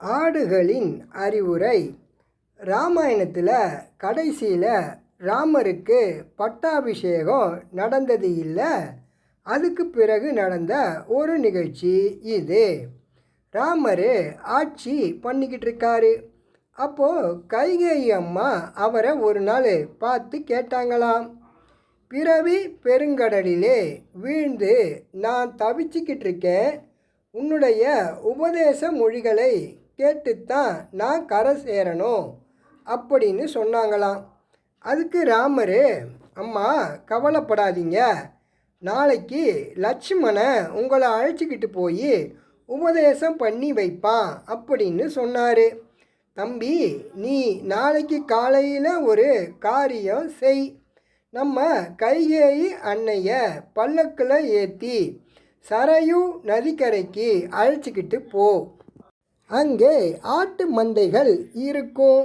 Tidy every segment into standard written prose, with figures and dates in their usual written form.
ஆடுகளின் அறிவுரை. ராமாயணத்தில் கடைசியில் ராமருக்கு பட்டாபிஷேகம் நடந்தது இல்லை, அதுக்கு பிறகு நடந்த ஒரு நிகழ்ச்சி இது. ராமர் ஆட்சி பண்ணிக்கிட்டு இருக்காரு. அப்போது கைகேயி அம்மா அவரை ஒரு நாள் பார்த்து கேட்டாங்களாம், பிறவி பெருங்கடலிலே வீழ்ந்து நான் தவிச்சிக்கிட்டு இருக்கேன், உன்னுடைய உபதேச மொழிகளை கேட்டுத்தான் நான் கரை சேரணும் அப்படின்னு சொன்னாங்களாம். அதுக்கு ராமர், அம்மா கவலைப்படாதீங்க, நாளைக்கு லட்சுமணன் உங்களை அழைச்சிக்கிட்டு போய் உபதேசம் பண்ணி வைப்பான் அப்படின்னு சொன்னார். தம்பி, நீ நாளைக்கு காலையில் ஒரு காரியம் செய், நம்ம கைகேயி அன்னைய பல்லக்கில் ஏற்றி சரையு நதிக்கரைக்கு அழைச்சிக்கிட்டு போ. அங்கே ஆட்டு மந்தைகள் இருக்கும்.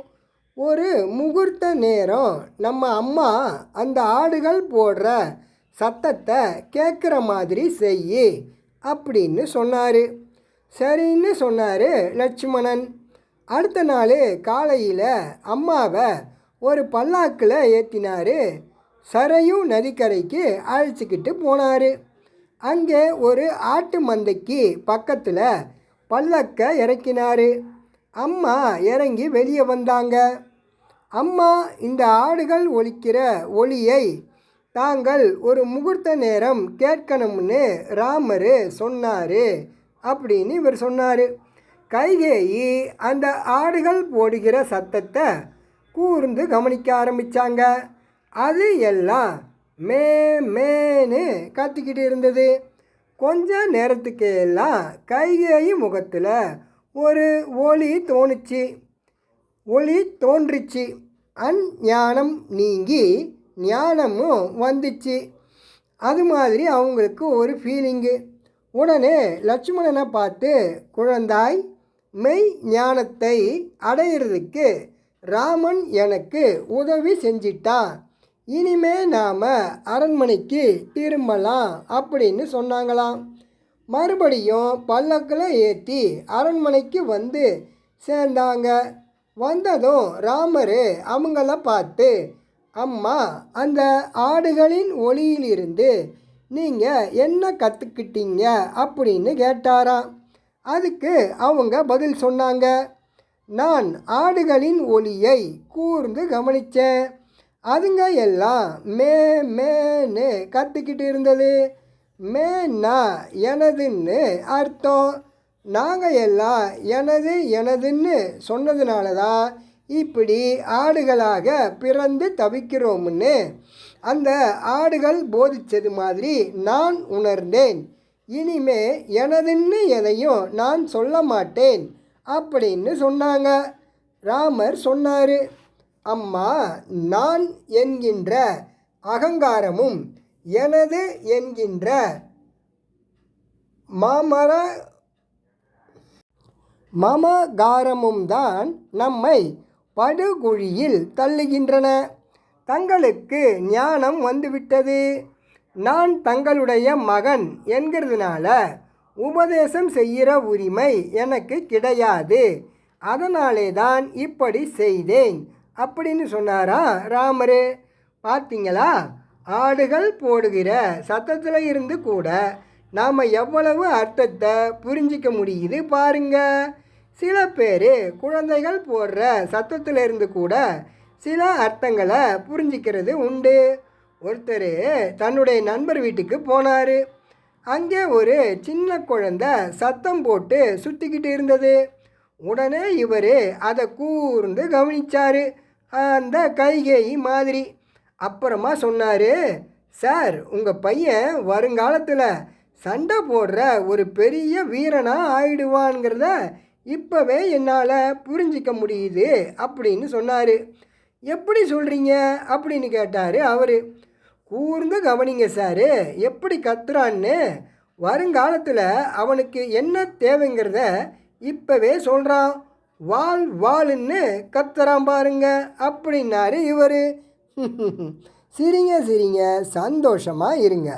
ஒரு முகூர்த்த நேரம் நம்ம அம்மா அந்த ஆடுகள் போடுற சத்தத்தை கேட்குற மாதிரி செய் அப்படின்னு சொன்னார். சரின்னு சொன்னார் லட்சுமணன். அடுத்த நாள் காலையில் அம்மாவை ஒரு பல்லாக்கில் ஏற்றினார், சரையு நதிக்கரைக்கு அழைச்சிக்கிட்டு போனார். அங்கே ஒரு ஆட்டு மந்தைக்கு பக்கத்தில் பல்லக்க இறக்கினார். அம்மா இறங்கி வெளியே வந்தாங்க. அம்மா, இந்த ஆடுகள் ஒலிக்கிற ஒளியை தாங்கள் ஒரு முகூர்த்த நேரம் கேட்கணும்னு ராமர் சொன்னார் அப்படின்னு இவர் சொன்னார். கைகேயி அந்த ஆடுகள் போடுகிற சத்தத்தை கூர்ந்து கவனிக்க ஆரம்பித்தாங்க. அது எல்லாம் மே மேன்னு கத்திக்கிட்டு இருந்தது. கொஞ்ச நேரத்துக்கு எல்லாம் கைகேயி முகத்தில் ஒரு ஒளி தோன்றுச்சு. அஞ்ஞானம் நீங்கி ஞானமும் வந்துச்சு. அது மாதிரி அவங்களுக்கு ஒரு ஃபீலிங்கு. உடனே லட்சுமணனை பார்த்து, குழந்தாய், மெய் ஞானத்தை அடையிறதுக்கு ராமன் எனக்கு உதவி செஞ்சிட்டான், இனிமே நாம் அரண்மனைக்கு திரும்பலாம் அப்படின்னு சொன்னாங்களாம். மறுபடியும் பல்லக்கில் ஏற்றி அரண்மனைக்கு வந்து சேர்ந்தாங்க. வந்ததும் ராமர் அவங்கள பார்த்து, அம்மா, அந்த ஆடுகளின் ஒளியிலிருந்து நீங்கள் என்ன கற்றுக்கிட்டீங்க அப்படின்னு கேட்டாராம். அதுக்கு அவங்க பதில் சொன்னாங்க, நான் ஆடுகளின் ஒளியை கூர்ந்து கவனித்தேன், அதுங்க எல்லாம் மே மேன்னு கற்றுக்கிட்டு இருந்தது. மேன்னா எனதுன்னு அர்த்தம். நாங்கள் எல்லாம் எனதுன்னு சொன்னதுனால தான் இப்படி ஆடுகளாக பிறந்து தவிக்கிறோம்னு அந்த ஆடுகள் போதித்தது மாதிரி நான் உணர்ந்தேன். இனிமே எனதுன்னு எதையும் நான் சொல்ல மாட்டேன் அப்படின்னு சொன்னாங்க. ராமர் சொன்னார், அம்மா, நான் என்கின்ற அகங்காரமும் எனது என்கின்ற மமகாரமும் தான் நம்மை படுகுழியில் தள்ளுகின்றன. தங்களுக்கு ஞானம் வந்துவிட்டது, நான் தங்களுடைய மகன் என்கிறதுனால உபதேசம் செய்கிற உரிமை எனக்கு கிடையாது, அதனாலே தான் இப்படி செய்தேன் அப்படின்னு சொன்னாரா ராமர். பார்த்தீங்களா, ஆடுகள் போடுகிற சத்தத்தில் இருந்து கூட நாம் எவ்வளவு அர்த்தத்தை புரிஞ்சிக்க முடியுது பாருங்க. சில பேர் குழந்தைகள் போடுற சத்தத்தில் இருந்து கூட சில அர்த்தங்களை புரிஞ்சிக்கிறது உண்டு. ஒருத்தர் தன்னுடைய நண்பர் வீட்டுக்கு போனார். அங்கே ஒரு சின்ன குழந்தை சத்தம் போட்டு சுற்றிக்கிட்டு இருந்தது. உடனே இவர் அதை கூர்ந்து கவனித்தார், அந்த கைகேயி மாதிரி. அப்புறமா சொன்னார், சார், உங்கள் பையன் வருங்காலத்தில் சண்டை போடுற ஒரு பெரிய வீரனாக ஆயிடுவான்ங்கிறத இப்போவே என்னால் புரிஞ்சிக்க முடியுது அப்படின்னு சொன்னார். எப்படி சொல்கிறீங்க அப்படின்னு கேட்டார் அவர். கூர்ந்து கவனிங்க சார், எப்படி கத்துறான்னு. வருங்காலத்தில் அவனுக்கு என்ன தேவைங்கிறத இப்போவே சொல்கிறான், வாளுன்னு கத்துறான் பாருங்க அப்படின்னாரு இவர். சிரிங்க சந்தோஷமாக இருங்க.